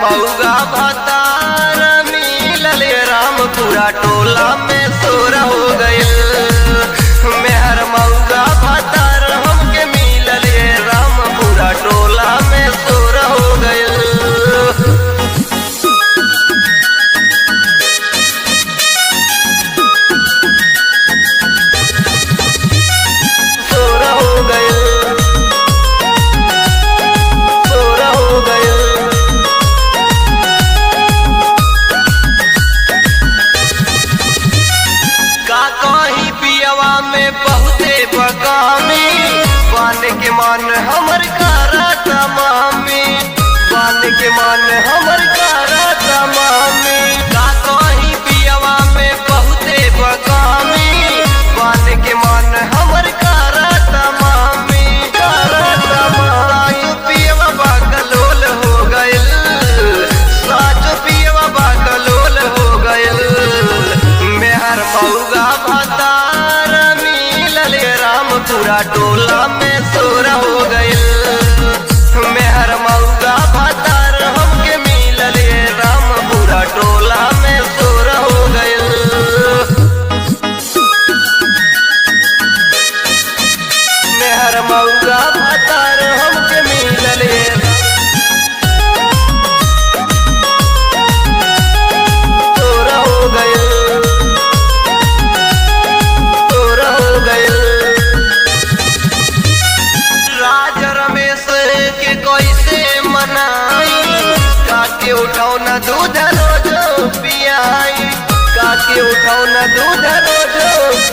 मऊगा भतार मिलल राम पूरा टोला में सोरा हो गइल। मेहर मऊगा भतार हमके मिलल राम पूरा टोला में सोरा हो गइल। सोरा हो गइल, सोरा हो गइल। का कहीं पियवा में बहुते बकामी बान के मान हमर कारा तमामी, बान के मान हमर कारा तमामी। का कहीं पियवा में बहुते बकामी बान के मान हमर कारा तमामी, कारा तमामी। पियवा बाकलोल हो गइल, साचो पियवा बाकलोल हो गइल। मेहर मऊगा भतार मिलल राम पूरा टोला में सोरा हो गइल। मेहर मऊगा भतार हमके मिलल राम पूरा टोला में सोरा हो गइल। मेहर मऊगा भतार हमके मिलल सोरा हो गइल, सोरा हो गइल। राज रमेश के कैसे मनाई, काके उठाओ न दूध रोज पियाई, काके उठाओ न दूध रोज